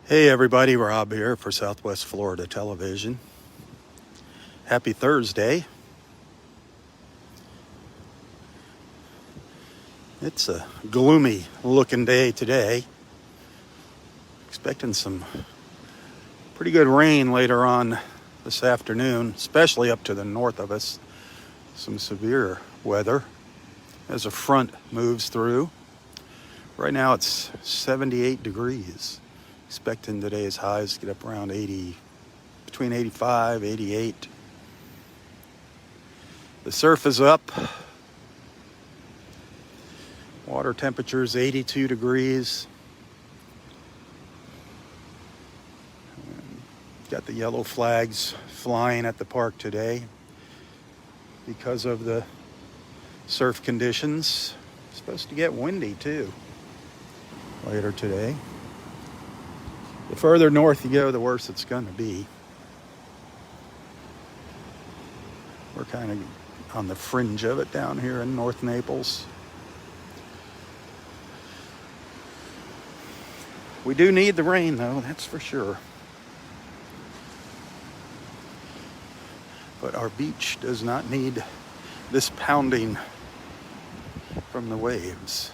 Hey everybody, Robb here for Southwest Florida Television. Happy Thursday. It's a gloomy looking day today. Expecting some pretty good rain later on this afternoon, especially up to the north of us. Some severe weather as a front moves through. Right now it's 78 degrees. Expecting today's highs to get up around 80, between 85, 88. The surf is up. Water temperature is 82 degrees. Got the yellow flags flying at the park today because of the surf conditions. It's supposed to get windy too later today. The further north you go, the worse it's going to be. We're kind of on the fringe of it down here in North Naples. We do need the rain, though, that's for sure. But our beach does not need this pounding from the waves.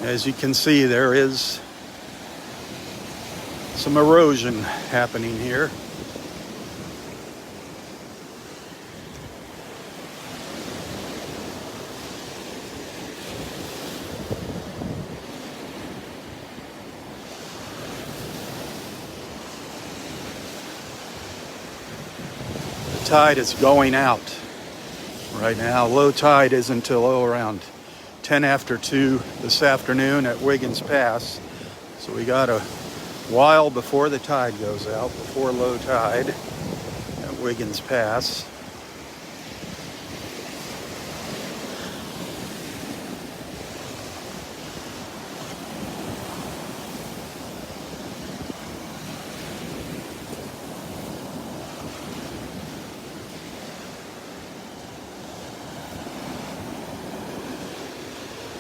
As you can see, there is some erosion happening here. The tide is going out right now. Low tide is until around 10 after 2 this afternoon at Wiggins Pass. So we got a while before the tide goes out, before low tide at Wiggins Pass.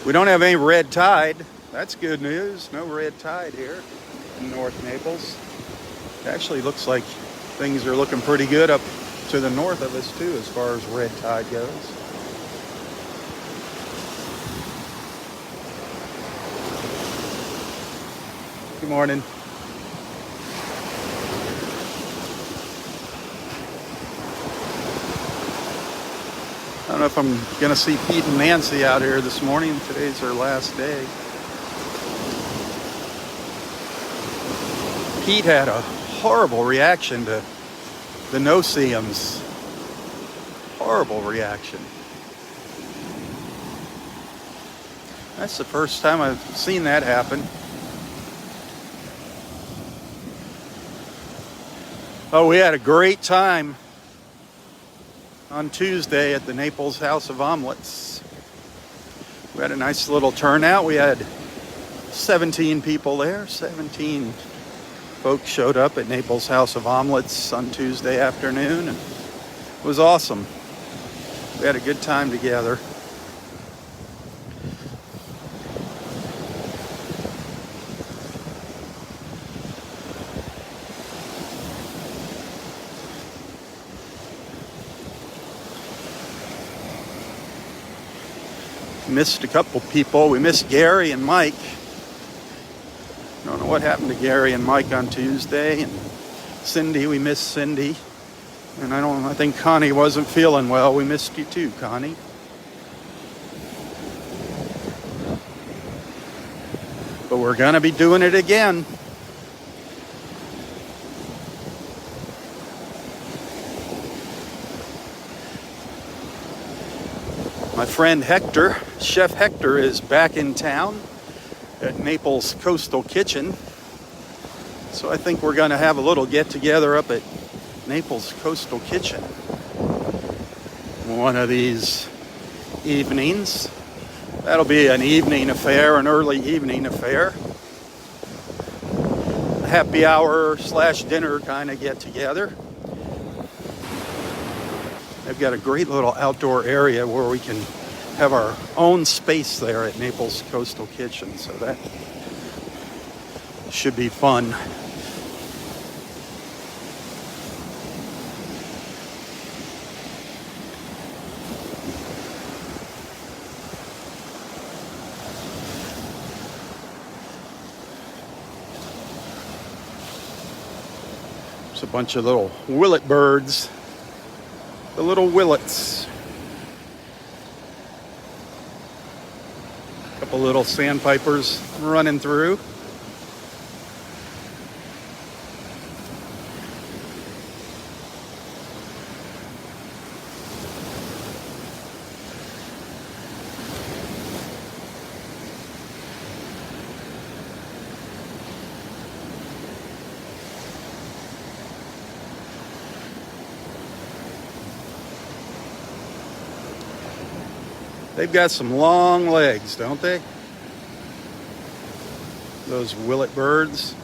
We don't have any red tide. That's good news. No red tide here in North Naples. It actually looks like things are looking pretty good up to the north of us too as far as red tide goes. Good morning. I don't know if I'm going to see Pete and Nancy out here this morning. Today's their last day. Pete had a horrible reaction to the no-see-ums. Horrible reaction. That's the first time I've seen that happen. Oh, we had a great time on Tuesday at the Naples House of Omelets. We had a nice little turnout. We had 17 people there. 17 folks showed up at Naples House of Omelets on Tuesday afternoon, and it was awesome. We had a good time together. Missed a couple people. We missed Gary and Mike. Don't know what happened to Gary and Mike on Tuesday. And Cindy, we missed Cindy. And I think Connie wasn't feeling well. We missed you too, Connie. But we're gonna be doing it again. My friend Hector, Chef Hector, is back in town at Naples Coastal Kitchen. So I think we're going to have a little get together up at Naples Coastal Kitchen one of these evenings. That'll be an evening affair, an early evening affair. A happy hour / dinner kind of get together. They've got a great little outdoor area where we can have our own space there at Naples Coastal Kitchen. So that should be fun. There's a bunch of little willet birds. The little willets. A couple little sandpipers running through. They've got some long legs, don't they? Those willet birds.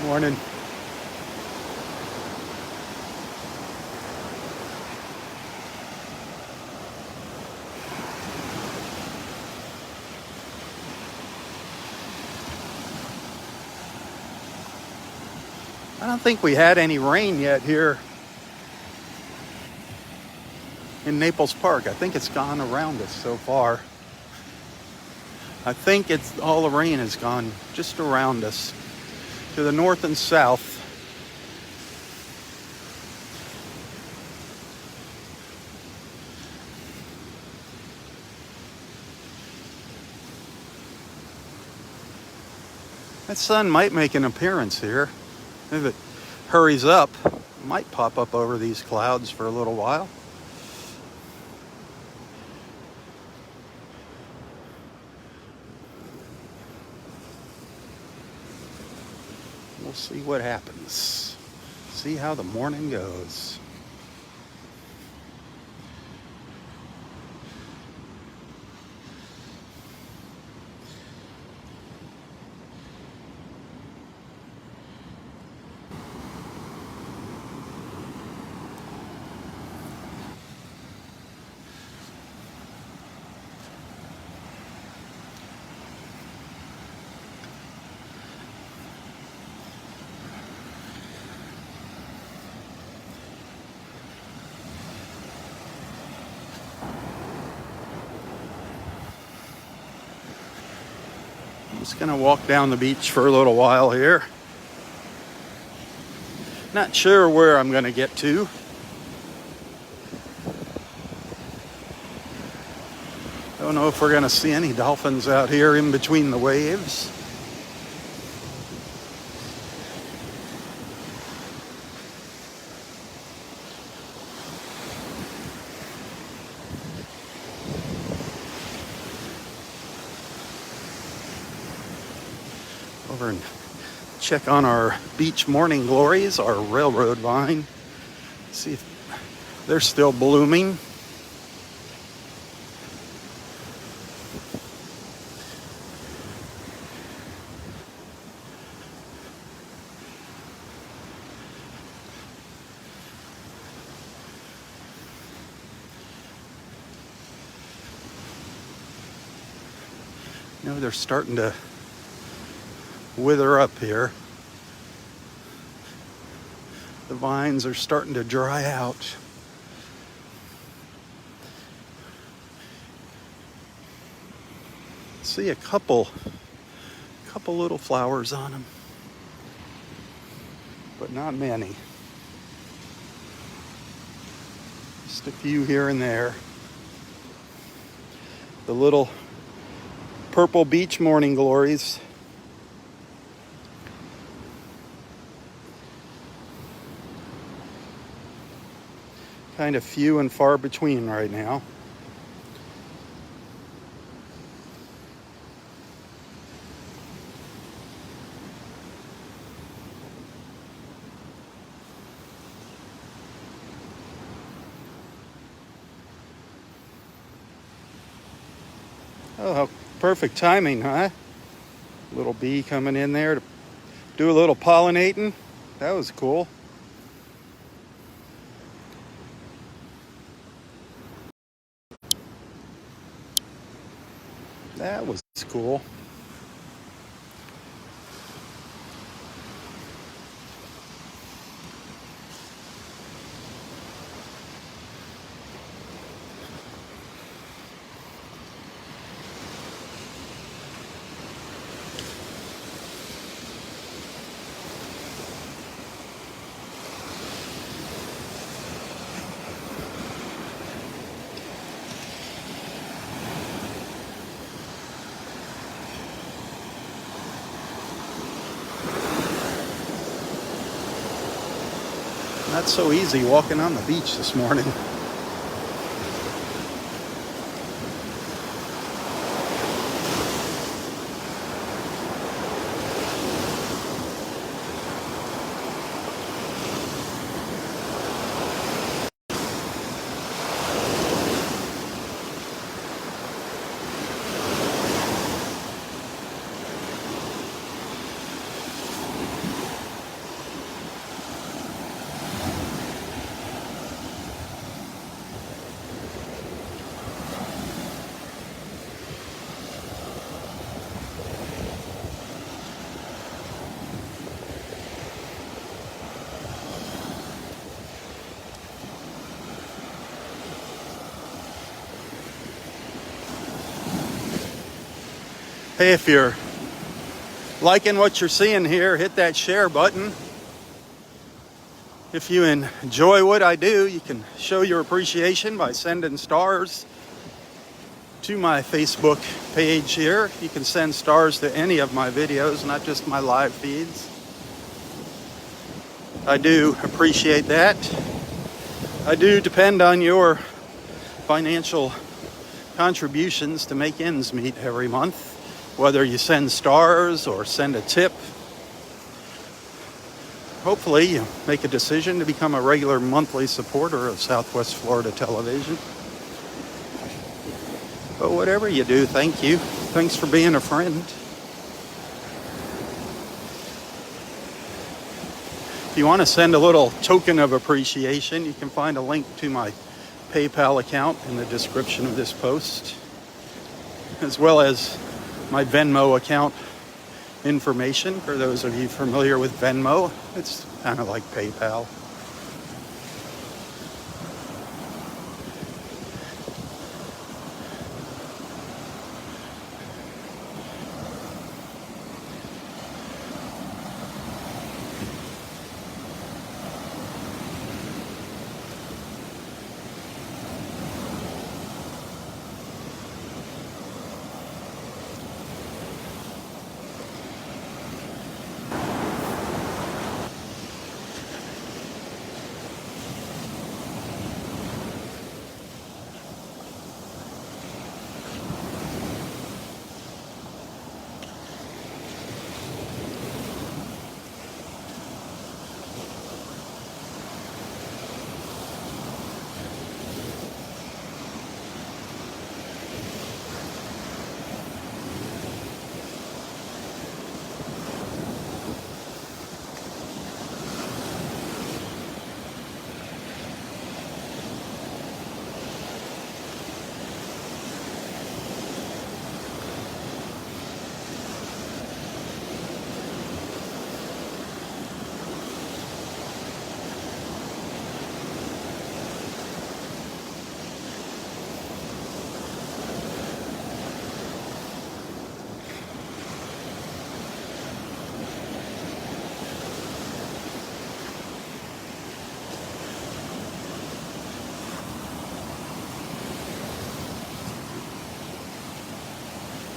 Morning. I don't think we had any rain yet here in Naples Park. I think it's gone around us so far. I think all the rain has gone just around us to the north and south. That sun might make an appearance here. If it hurries up, it might pop up over these clouds for a little while. We'll see what happens. See how the morning goes. I'm just gonna walk down the beach for a little while here. Not sure where I'm gonna get to. Don't know if we're gonna see any dolphins out here in between the waves. over and check on our beach morning glories, our railroad vine. See if they're still blooming. You know, they're starting to wither up here. The vines are starting to dry out. See a couple little flowers on them, but not many. Just a few here and there. The little purple beach morning glories. Kind of few and far between right now. Oh, how perfect timing, huh? Little bee coming in there to do a little pollinating. That was cool. That was cool. Not so easy walking on the beach this morning. Hey, if you're liking what you're seeing here, hit that share button. If you enjoy what I do, you can show your appreciation by sending stars to my Facebook page here. You can send stars to any of my videos, not just my live feeds. I do appreciate that. I do depend on your financial contributions to make ends meet every month. Whether you send stars or send a tip, hopefully you make a decision to become a regular monthly supporter of Southwest Florida Television. But whatever you do, thank you. Thanks for being a friend. If you want to send a little token of appreciation, you can find a link to my PayPal account in the description of this post, as well as my Venmo account information for those of you familiar with Venmo. It's kind of like PayPal.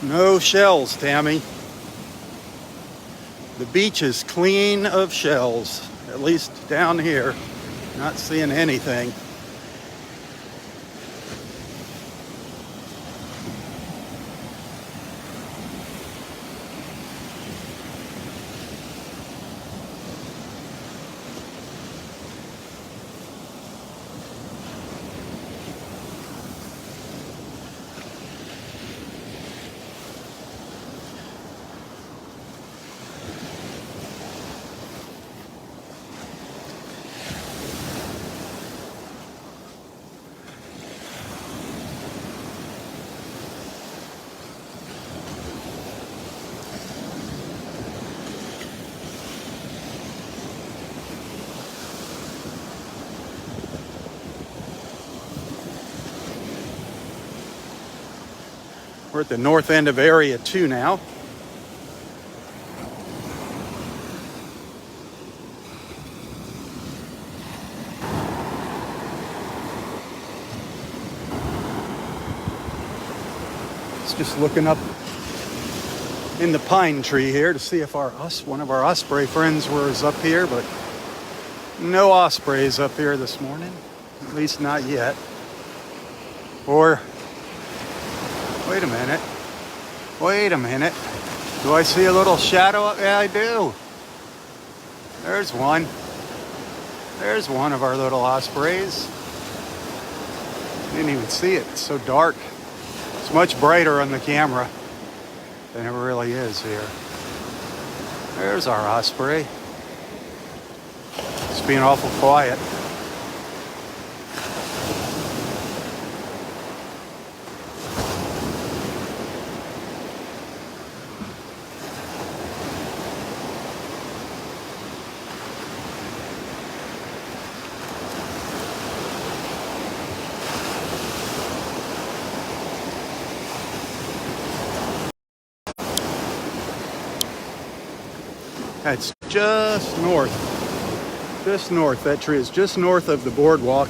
No shells, Tammy. The beach is clean of shells, at least down here. Not seeing anything. We're at the north end of Area 2 now. Just looking up in the pine tree here to see if one of our osprey friends was up here, but no ospreys up here this morning, at least not yet. Or wait a minute. Do I see a little shadow? Yeah, I do. There's one. There's one of our little ospreys. Didn't even see it. It's so dark. It's much brighter on the camera than it really is here. There's our osprey. It's being awful quiet. It's just north. That tree is just north of the boardwalk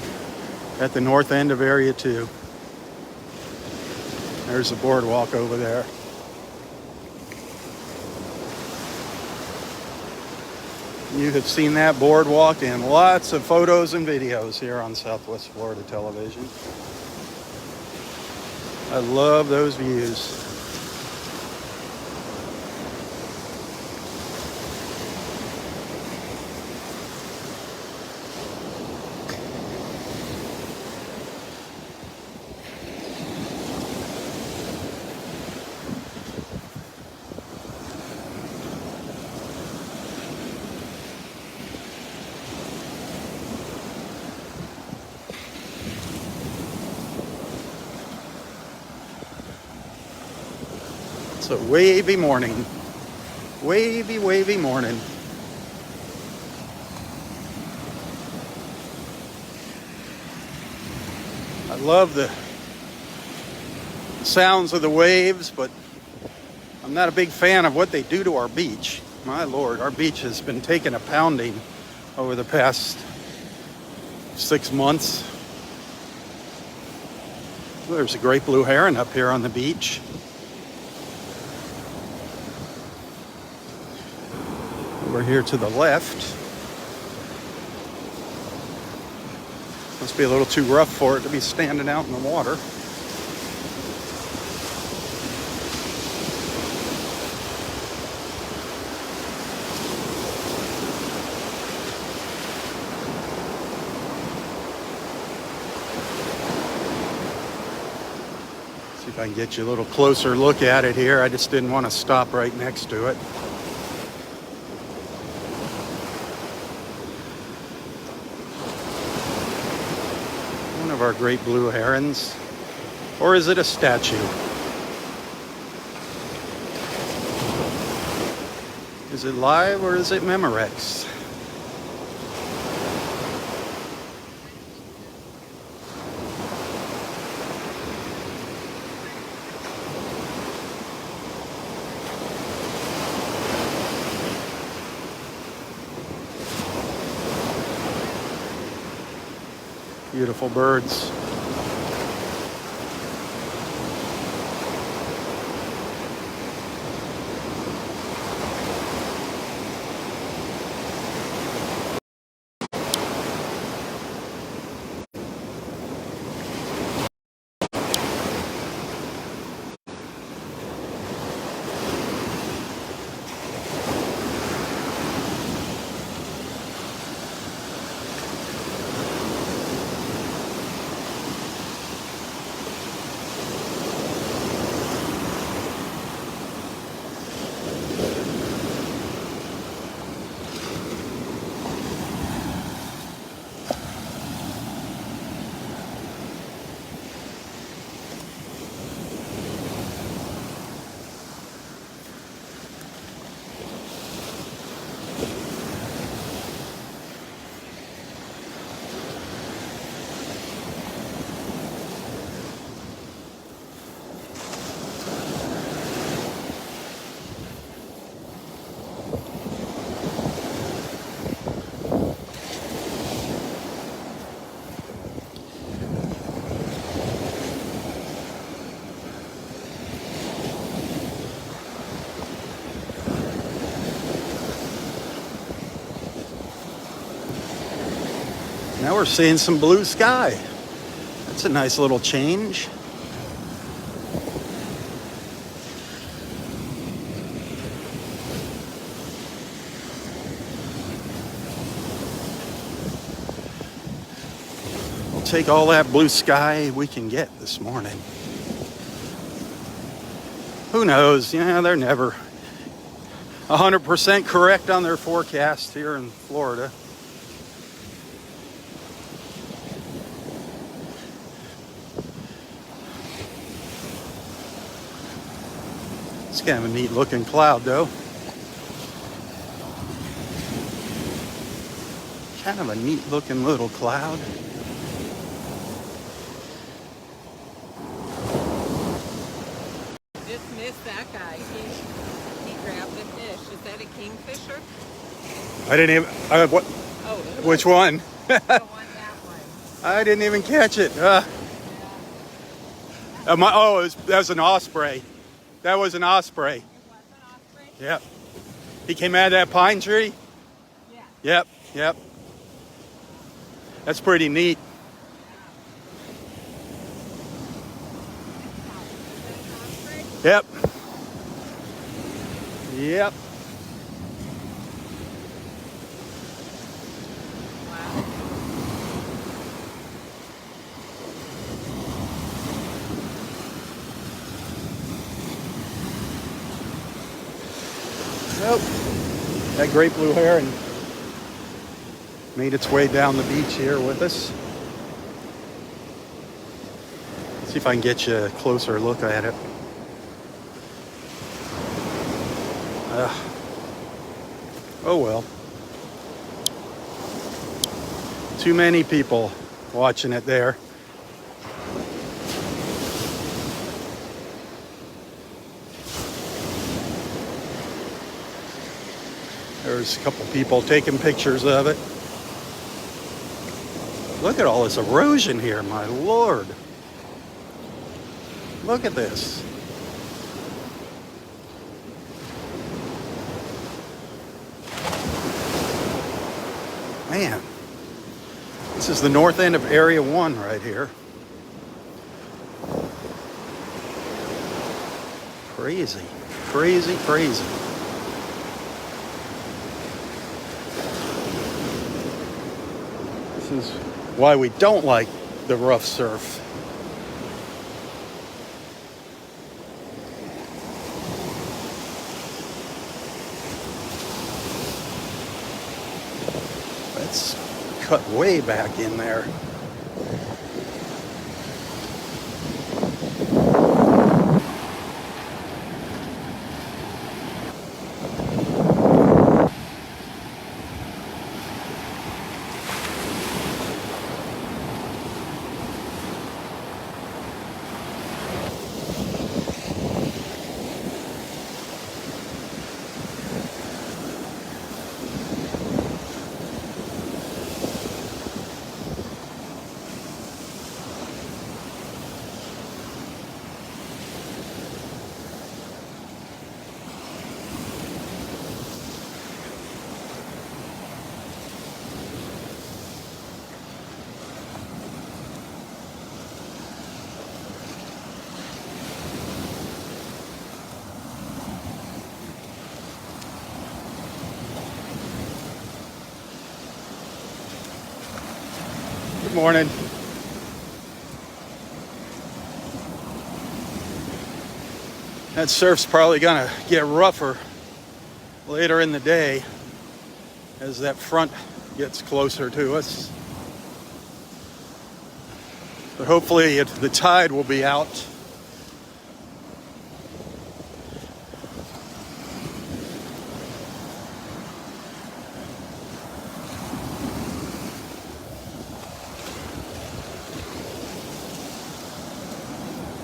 at the north end of Area 2. There's the boardwalk over there. You have seen that boardwalk in lots of photos and videos here on Southwest Florida television. I love those views. It's a wavy morning. Wavy morning. I love the sounds of the waves, but I'm not a big fan of what they do to our beach. My Lord, our beach has been taking a pounding over the past 6 months. There's a great blue heron up here on the beach. Over here to the left. Must be a little too rough for it to be standing out in the water. See if I can get you a little closer look at it here. I just didn't want to stop right next to it. Our great blue herons, or is it a statue? Is it live or is it Memorex? Beautiful birds. Now we're seeing some blue sky. That's a nice little change. We'll take all that blue sky we can get this morning. Who knows? Yeah, they're never 100% correct on their forecast here in Florida. It's kind of a neat looking cloud though. Kind of a neat looking little cloud. Just missed that guy. He grabbed a fish. Is that a kingfisher? I didn't even, what? Oh, Which one? the one, that one. I didn't even catch it. Yeah. That was an osprey. That was an osprey. It was an osprey? Yep. He came out of that pine tree? Yeah. Yep. That's pretty neat. Is that an osprey? Yep. Wow. Nope. That great blue heron made its way down the beach here with us. Let's see if I can get you a closer look at it. Oh well. Too many people watching it there. There's a couple people taking pictures of it. Look at all this erosion here, my lord. Look at this. Man, this is the north end of Area 1 right here. Crazy, crazy, crazy. This is why we don't like the rough surf. Let's cut way back in there. Good morning. That surf's probably gonna get rougher later in the day as that front gets closer to us. But hopefully the tide will be out.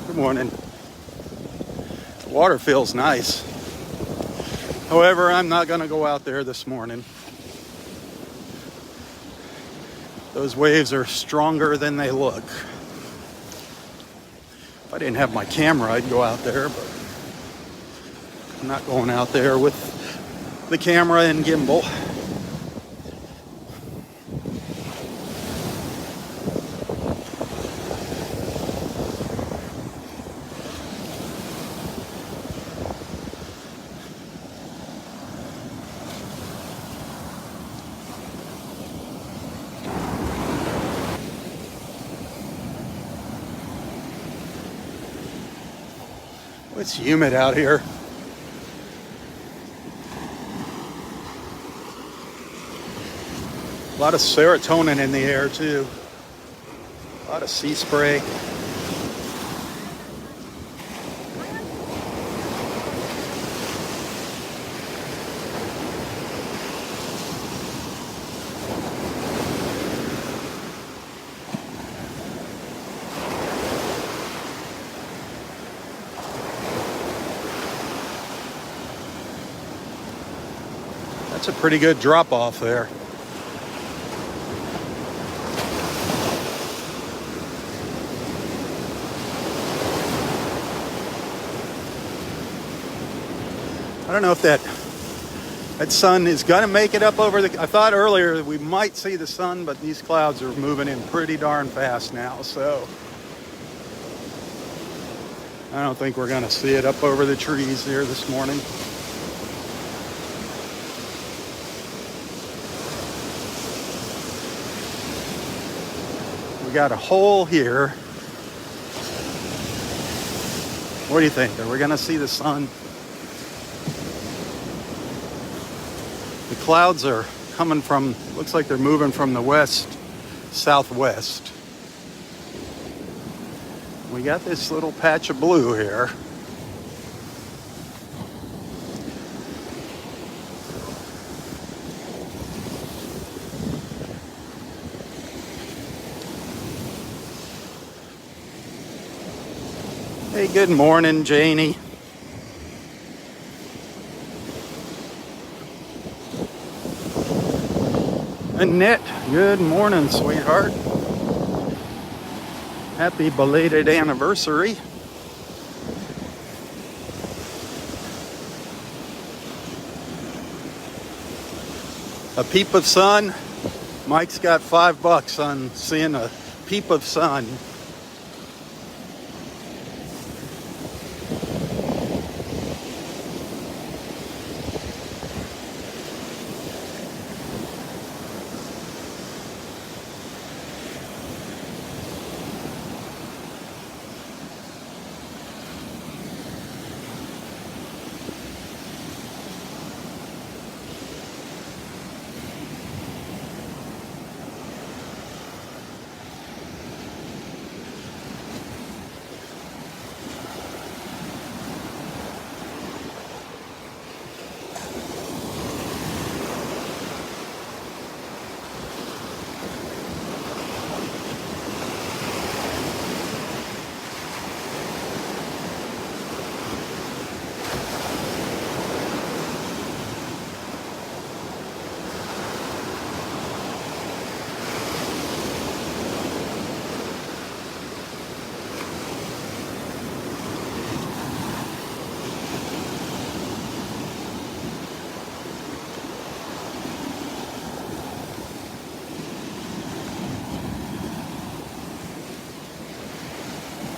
Good morning. The water feels nice. However, I'm not going to go out there this morning. Those waves are stronger than they look. If I didn't have my camera, I'd go out there, but I'm not going out there with the camera and gimbal. It's humid out here. A lot of serotonin in the air too. A lot of sea spray. That's a pretty good drop off there. I don't know if that sun is going to make it up over the... I thought earlier that we might see the sun, but these clouds are moving in pretty darn fast now, so I don't think we're going to see it up over the trees here this morning. We got a hole here. What do you think? Are we going to see the sun? The clouds are coming from, looks like they're moving from the west, southwest. We got this little patch of blue here. Hey, good morning, Janie. Annette, good morning, sweetheart. Happy belated anniversary. A peep of sun. Mike's got $5 on seeing a peep of sun.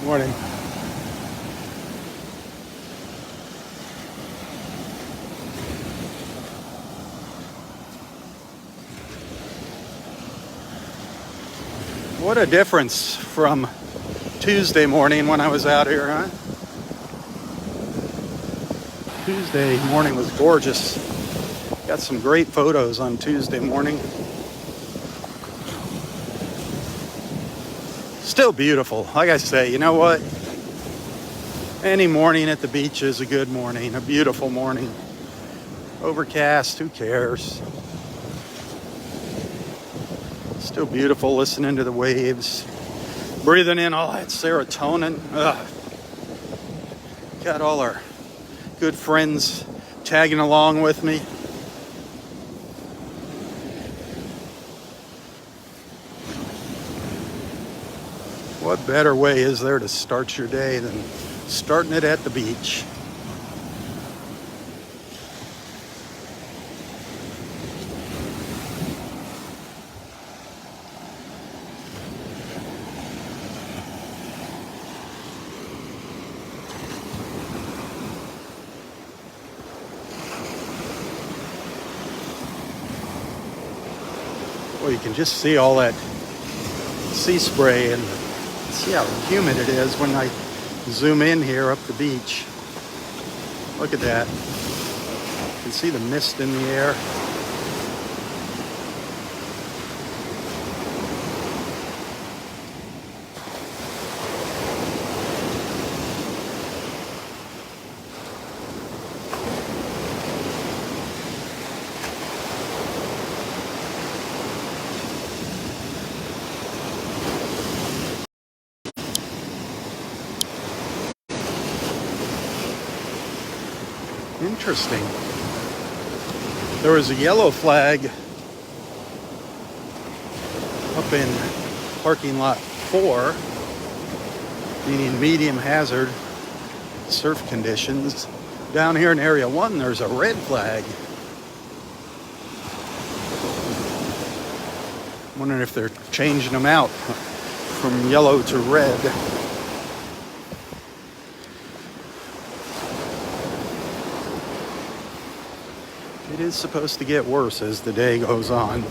Morning. What a difference from Tuesday morning when I was out here, huh? Tuesday morning was gorgeous. Got some great photos on Tuesday morning. Still beautiful. Like I say, you know what? Any morning at the beach is a good morning, a beautiful morning. Overcast, who cares? Still beautiful listening to the waves. Breathing in all that serotonin. Ugh. Got all our good friends tagging along with me. What better way is there to start your day than starting it at the beach? Well, you can just see all that sea spray and see how humid it is when I zoom in here up the beach. Look at that. You can see the mist in the air. Interesting. There was a yellow flag up in parking lot 4, meaning medium hazard surf conditions. Down here in area 1, there's a red flag. I'm wondering if they're changing them out from yellow to red. It is supposed to get worse as the day goes on.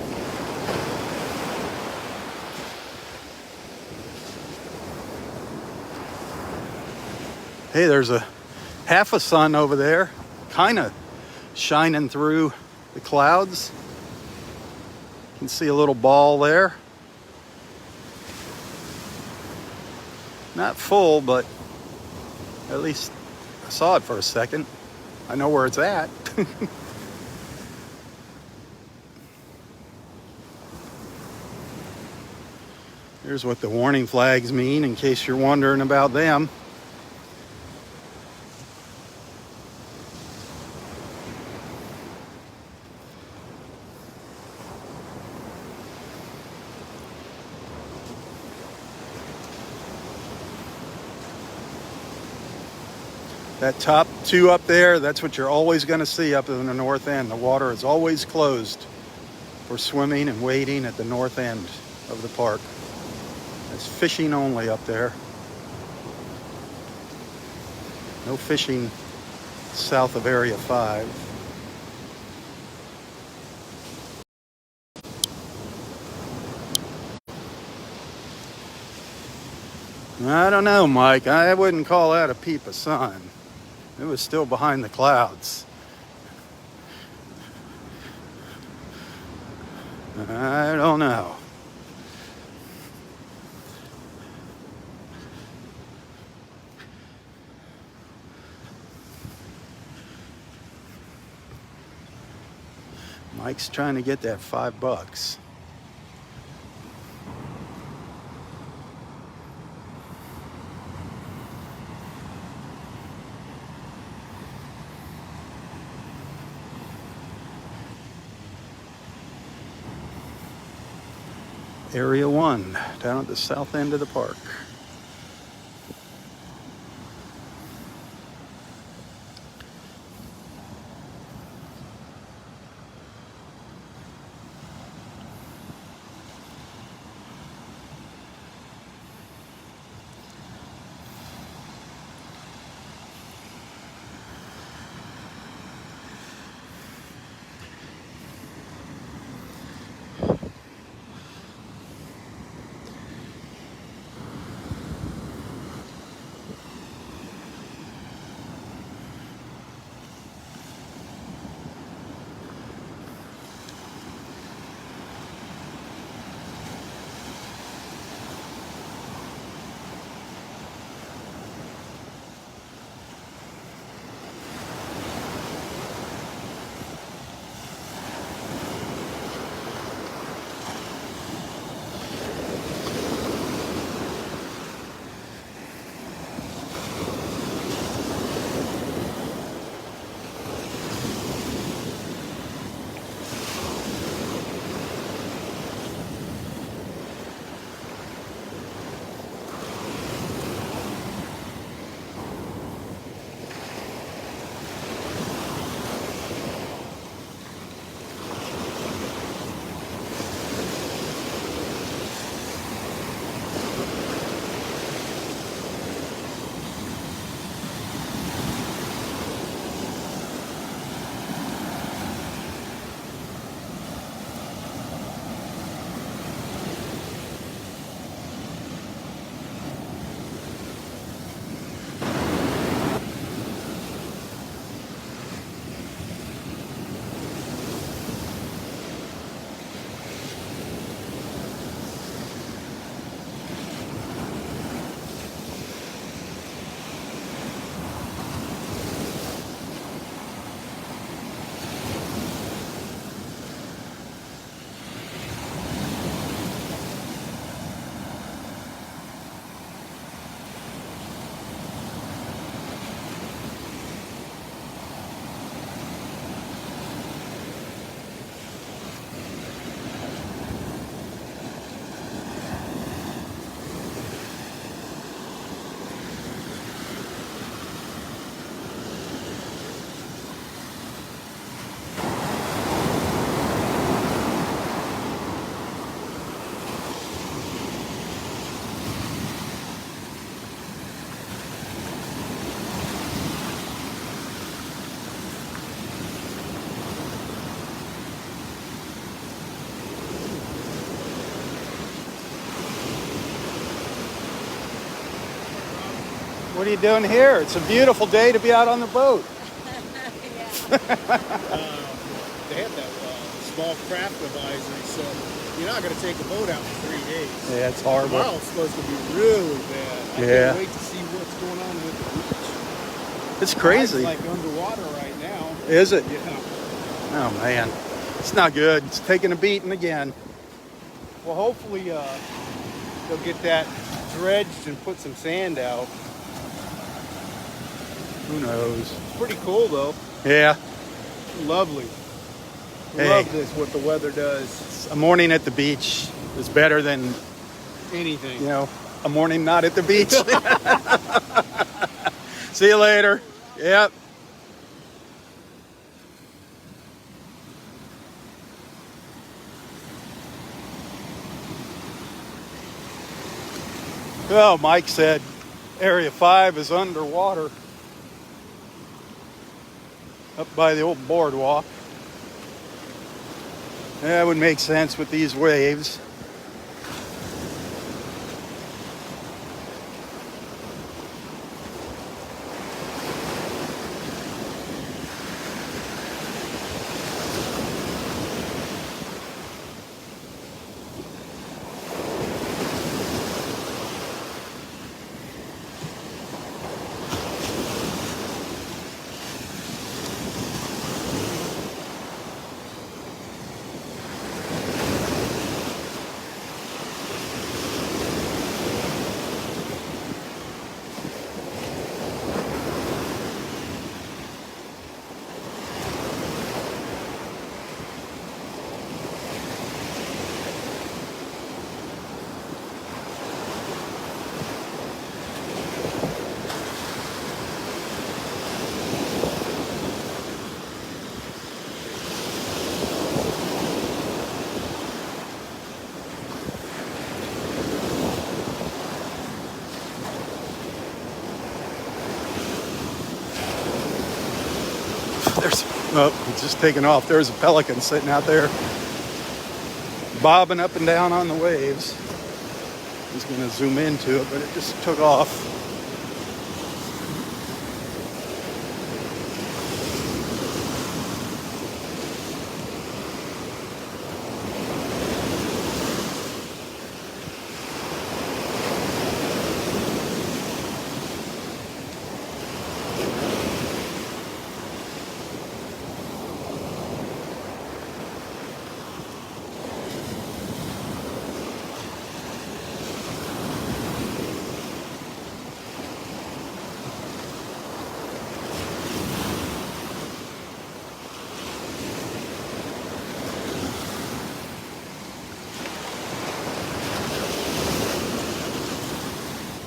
Hey, there's a half a sun over there, kind of shining through the clouds. You can see a little ball there. Not full, but at least I saw it for a second. I know where it's at. Here's what the warning flags mean, in case you're wondering about them. That top 2 up there, that's what you're always going to see up in the north end. The water is always closed for swimming and wading at the north end of the park. It's fishing only up there. No fishing south of Area 5. I don't know, Mike. I wouldn't call that a peep of sun. It was still behind the clouds. I don't know. Mike's trying to get that $5. Area 1, down at the south end of the park. What are you doing here? It's a beautiful day to be out on the boat. Yeah. They have that small craft advisory, so you're not going to take a boat out for 3 days. Yeah, it's horrible. Tomorrow's supposed to be really bad. I Yeah. can't wait to see what's going on with the beach. It's crazy. It's like underwater right now. Is it? Yeah. Oh man, it's not good. It's taking a beating again. Well, hopefully they'll get that dredged and put some sand out. Who knows? It's pretty cool though. Yeah. Lovely. Hey. Love this, what the weather does. A morning at the beach is better than, Anything. a morning not at the beach. See you later. Yep. Well, Mike said Area 5 is underwater up by the old boardwalk. That would make sense with these waves. It's just taking off. There's a pelican sitting out there bobbing up and down on the waves. He's going to zoom into it, but it just took off.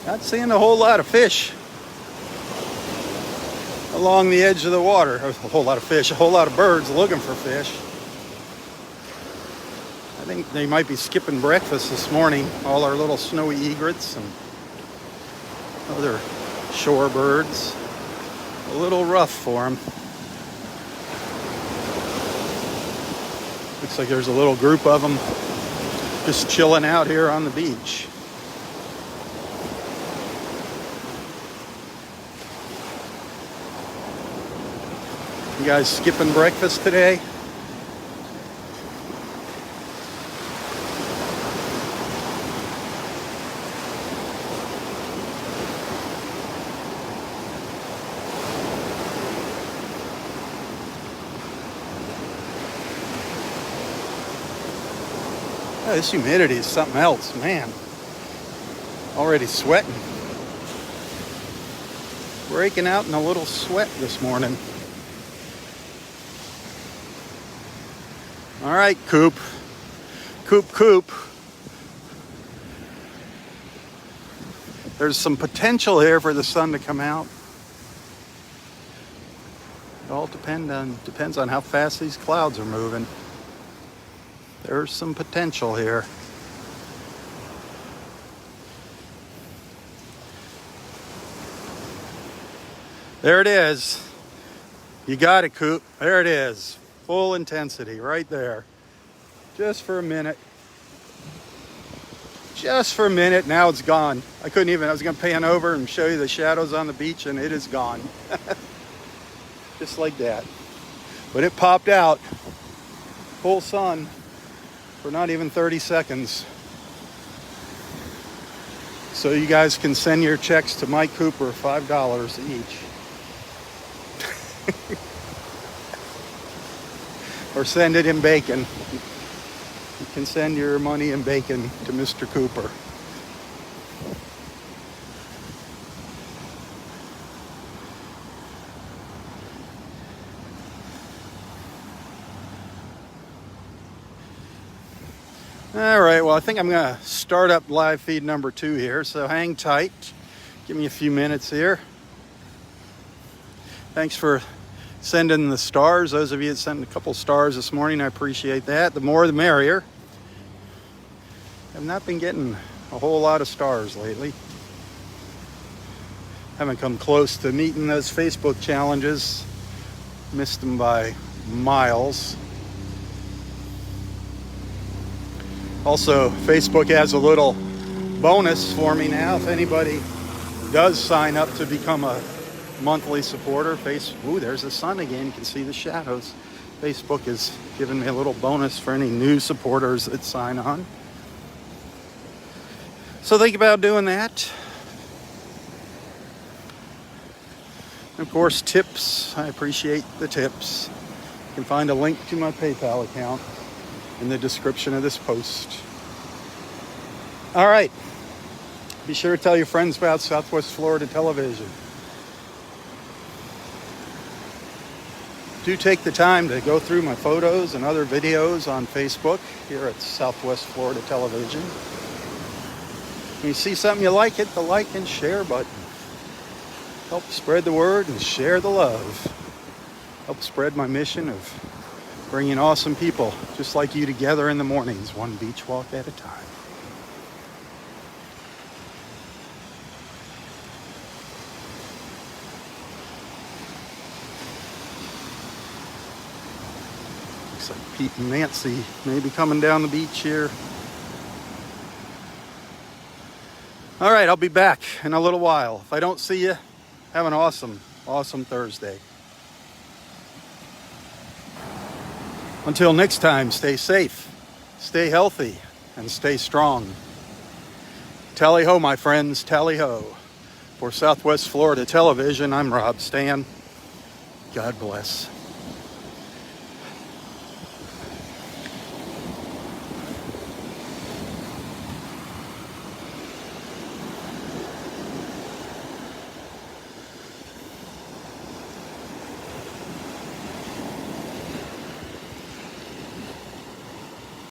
Not seeing a whole lot of fish along the edge of the water. A whole lot of fish, a whole lot of birds looking for fish. I think they might be skipping breakfast this morning. All our little snowy egrets and other shorebirds. A little rough for them. Looks like there's a little group of them just chilling out here on the beach. You guys skipping breakfast today? Oh, this humidity is something else, man. Already sweating. Breaking out in a little sweat this morning. All right, Coop. Coop. There's some potential here for the sun to come out. It all depends on how fast these clouds are moving. There's some potential here. There it is. You got it, Coop. There it is. Full intensity right there. Just for a minute. just for a minute. Now it's gone. I was going to pan over and show you the shadows on the beach, and it is gone. Just like that. But it popped out full sun for not even 30 seconds. So you guys can send your checks to Mike Cooper, $5 each. Or send it in bacon. You can send your money in bacon to Mr. Cooper. All right, well, I think I'm going to start up live feed number 2 here, so hang tight. Give me a few minutes here. Thanks for sending the stars. Those of you that sent a couple stars this morning, I appreciate that. The more the merrier. I've not been getting a whole lot of stars lately. Haven't come close to meeting those Facebook challenges. Missed them by miles. Also, Facebook has a little bonus for me now. If anybody does sign up to become a monthly supporter, ooh, there's the sun again. You can see the shadows. Facebook is giving me a little bonus for any new supporters that sign on. So think about doing that. And of course, tips. I appreciate the tips. You can find a link to my PayPal account in the description of this post. All right. Be sure to tell your friends about Southwest Florida Television. Do take the time to go through my photos and other videos on Facebook here at Southwest Florida Television. When you see something you like, hit the like and share button. Help spread the word and share the love. Help spread my mission of bringing awesome people just like you together in the mornings, one beach walk at a time. Looks like Pete and Nancy may be coming down the beach here. All right, I'll be back in a little while. If I don't see you, have an awesome, awesome Thursday. Until next time, stay safe, stay healthy, and stay strong. Tally ho, my friends, tally ho. For Southwest Florida Television, I'm Robb Stan. God bless.